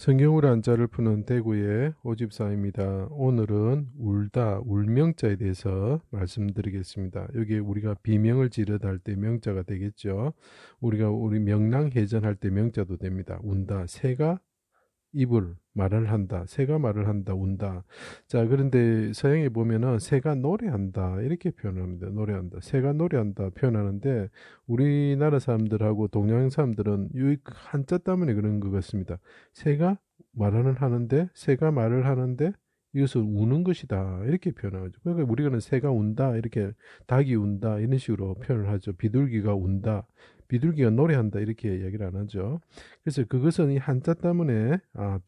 성경으로 한자를 푸는 대구의 오집사입니다. 오늘은 울다, 울명자에 대해서 말씀드리겠습니다. 여기 우리가 비명을 지르다 할 때 명자가 되겠죠. 우리 명랑해전할 때 명자도 됩니다. 운다, 새가 입을 말을 한다. 새가 말을 한다. 운다. 자, 그런데 서양에 보면은 새가 노래한다. 이렇게 표현합니다. 노래한다. 새가 노래한다 표현하는데 우리나라 사람들하고 동양 사람들은 이 한자 때문에 그런 것 같습니다. 새가 말을 하는데 새가 말을 하는데 이것은 우는 것이다. 이렇게 표현하죠. 그러니까 우리는 새가 운다. 이렇게 닭이 운다. 이런 식으로 표현을 하죠. 비둘기가 운다. 비둘기가 노래한다. 이렇게 얘기를 안 하죠. 그래서 그것은 이 한자 때문에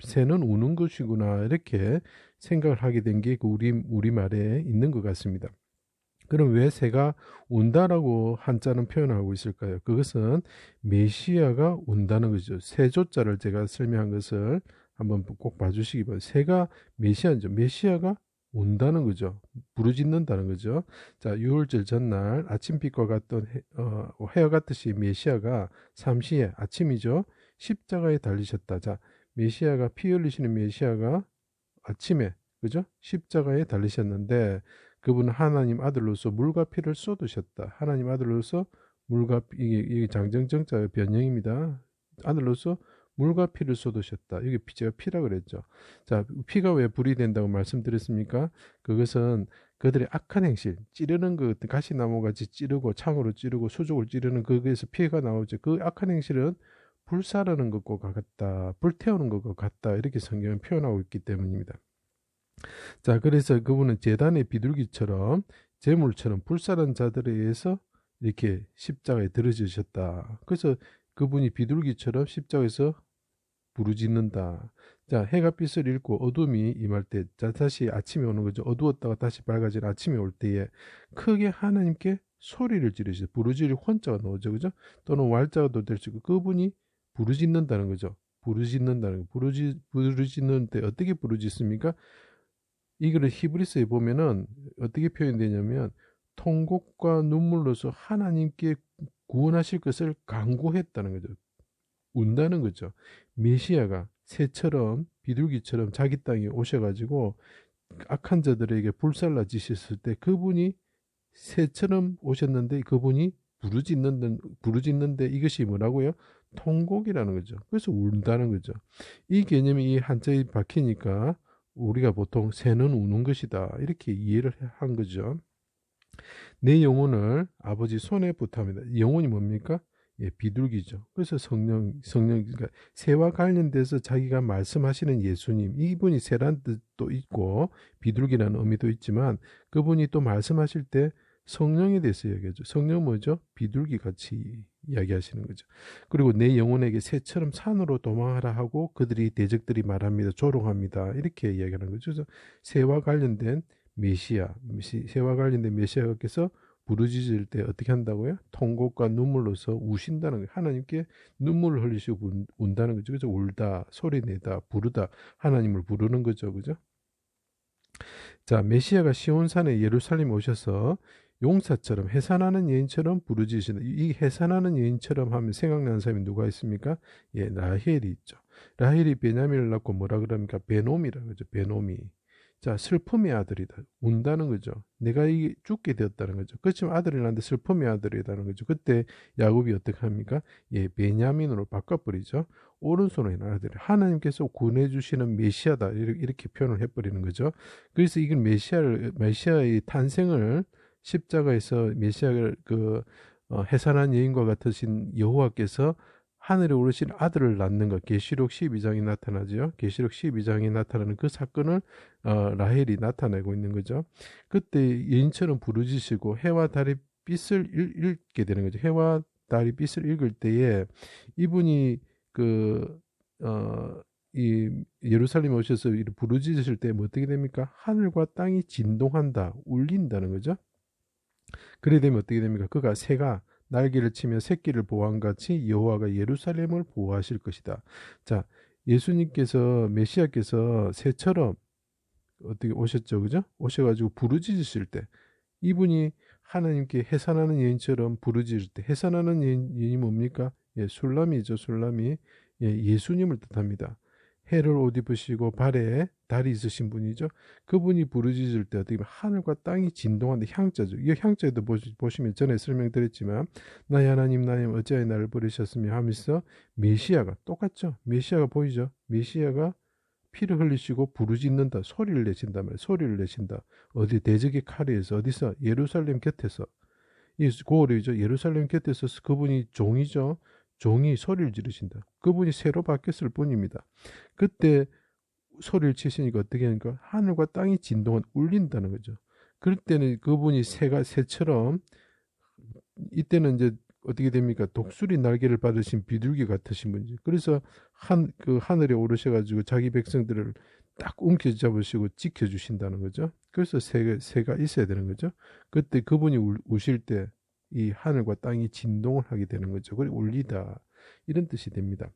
새는 우는 것이구나 이렇게 생각을 하게 된 게 그 우리말에 있는 것 같습니다. 그럼 왜 새가 운다라고 한자는 표현하고 있을까요? 그것은 메시아가 운다는 거죠. 세조자를 제가 설명한 것을 한번 꼭 봐주시기 바랍니다. 새가 메시아죠. 메시아가 운다는 거죠. 부르짖는다는 거죠. 자, 유월절 전날 아침빛과 같던 해와 같듯이 메시아가 삼시에 아침이죠. 십자가에 달리셨다. 자, 메시아가 피 흘리시는 메시아가 아침에 그죠? 십자가에 달리셨는데 그분은 하나님 아들로서 물과 피를 쏟으셨다. 하나님 아들로서 이게 장정정자의 변형입니다. 아들로서 물과 피를 쏟으셨다. 이게 제가 피라 그랬죠. 자, 피가 왜 불이 된다고 말씀드렸습니까? 그것은 그들의 악한 행실, 찌르는 그 가시나무 같이 찌르고 창으로 찌르고 수족을 찌르는 거기에서 피가 나오죠. 그 악한 행실은 불사르는 것과 같다, 불태우는 것과 같다 이렇게 성경은 표현하고 있기 때문입니다. 자, 그래서 그분은 제단의 비둘기처럼 제물처럼 불사른 자들에 의해서 이렇게 십자가에 들어지셨다. 그래서 그분이 비둘기처럼 십자가에서 부르짖는다. 자, 해가 빛을 잃고 어둠이 임할 때, 자, 다시 아침이 오는 거죠. 어두웠다가 다시 밝아진 아침이 올 때에 크게 하나님께 소리를 지르시죠. 부르짖을 혼자가 나오죠. 그죠? 또는 왈자가도 될 수 있고, 그분이 부르짖는다는 거죠. 부르짖는다는 거. 부르짖는데 어떻게 부르짖습니까? 이거를 히브리서에 보면은 어떻게 표현되냐면 통곡과 눈물로서 하나님께 구원하실 것을 간구했다는 거죠. 운다는 거죠. 메시아가 새처럼 비둘기처럼 자기 땅에 오셔가지고 악한 자들에게 불살라지셨을 때 그분이 새처럼 오셨는데 그분이 부르짖는데 이것이 뭐라고요? 통곡이라는 거죠. 그래서 운다는 거죠. 이 개념이 이 한자에 박히니까 우리가 보통 새는 우는 것이다 이렇게 이해를 한 거죠. 내 영혼을 아버지 손에 부탁합니다. 영혼이 뭡니까? 예, 비둘기죠. 그래서 그러니까 새와 관련돼서 자기가 말씀하시는 예수님, 이분이 새란 뜻도 있고 비둘기라는 의미도 있지만 그분이 또 말씀하실 때 성령에 대해서 이야기하죠. 성령 뭐죠? 비둘기 같이 이야기하시는 거죠. 그리고 내 영혼에게 새처럼 산으로 도망하라 하고 그들이 대적들이 말합니다. 조롱합니다. 이렇게 이야기하는 거죠. 그래서 새와 관련된 새와 관련된 메시아께서 부르짖을 때 어떻게 한다고요? 통곡과 눈물로서 우신다는 거예요. 하나님께 눈물을 흘리시고 운다는 거죠. 그죠? 울다, 소리내다, 부르다, 하나님을 부르는 거죠. 그죠? 자, 메시아가 시온산에 예루살렘에 오셔서 용사처럼 해산하는 여인처럼 부르짖으시는 이 해산하는 여인처럼 하면 생각나는 사람이 누가 있습니까? 예, 라헬이 있죠. 라헬이 베냐민을 낳고 뭐라 그럽니까? 베노미라고 그러죠. 베노미. 자, 슬픔의 아들이다. 운다는 거죠. 내가 이 죽게 되었다는 거죠. 그렇지만 아들이 낳는데 슬픔의 아들이라는 거죠. 그때 야곱이 어떻게 합니까? 예, 베냐민으로 바꿔버리죠. 오른손에 있는 아들. 하나님께서 구원해주시는 메시아다. 이렇게 표현을 해버리는 거죠. 그래서 이건 메시아의 탄생을 십자가에서 메시아를 해산한 여인과 같으신 여호와께서 하늘에 오르신 아들을 낳는 것, 계시록 12장이 나타나죠. 계시록 12장에 나타나는 그 사건을 라헬이 나타내고 있는 거죠. 그때 여인처럼 부르짖으시고 해와 달의 빛을 읽게 되는 거죠. 해와 달의 빛을 읽을 때에 이분이 이 예루살렘에 오셔서 부르짖으실 때 뭐 어떻게 됩니까? 하늘과 땅이 진동한다, 울린다는 거죠. 그래 되면 어떻게 됩니까? 그가 새가 날개를 치며 새끼를 보호한 같이 여호와가 예루살렘을 보호하실 것이다. 자, 예수님께서 메시아께서 새처럼 어떻게 오셨죠, 그죠? 오셔가지고 부르짖으실 때 이분이 하나님께 해산하는 여인처럼 부르짖을 때 해산하는 여인이 뭡니까? 예, 술람이죠, 술람이. 예, 예수님을 뜻합니다. 해를 옷 입으시고 발에 달이 있으신 분이죠. 그분이 부르짖을 때 어떻게 보면 하늘과 땅이 진동하는 향자죠. 이 향자에도 보시면 전에 설명드렸지만 나의 하나님 나의 어찌하여 나를 버리셨으며 하면서 메시아가 똑같죠. 메시아가 보이죠. 메시아가 피를 흘리시고 부르짖는다. 소리를 내신다 말이에요. 소리를 내신다. 어디 대적의 칼에서 어디서 예루살렘 곁에서 이 고을이죠. 예루살렘 곁에서 그분이 종이죠. 종이 소리를 지르신다. 그분이 새로 바뀌었을 뿐입니다. 그때 소리를 치시니까 어떻게 하니까 하늘과 땅이 진동은 울린다는 거죠. 그럴 때는 그분이 새처럼 이때는 이제 어떻게 됩니까? 독수리 날개를 받으신 비둘기 같으신 분이죠. 그래서 그 하늘에 오르셔가지고 자기 백성들을 딱 움켜잡으시고 지켜주신다는 거죠. 그래서 새가 있어야 되는 거죠. 그때 그분이 우실 때 이 하늘과 땅이 진동을 하게 되는 거죠. 그리고 울리다 이런 뜻이 됩니다.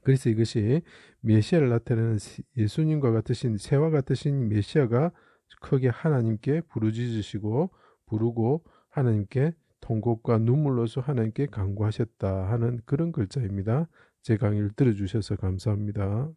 그래서 이것이 메시아를 나타내는 예수님과 같으신 새와 같으신 메시아가 크게 하나님께 부르짖으시고 부르고 하나님께 통곡과 눈물로서 하나님께 간구하셨다 하는 그런 글자입니다. 제 강의를 들어주셔서 감사합니다.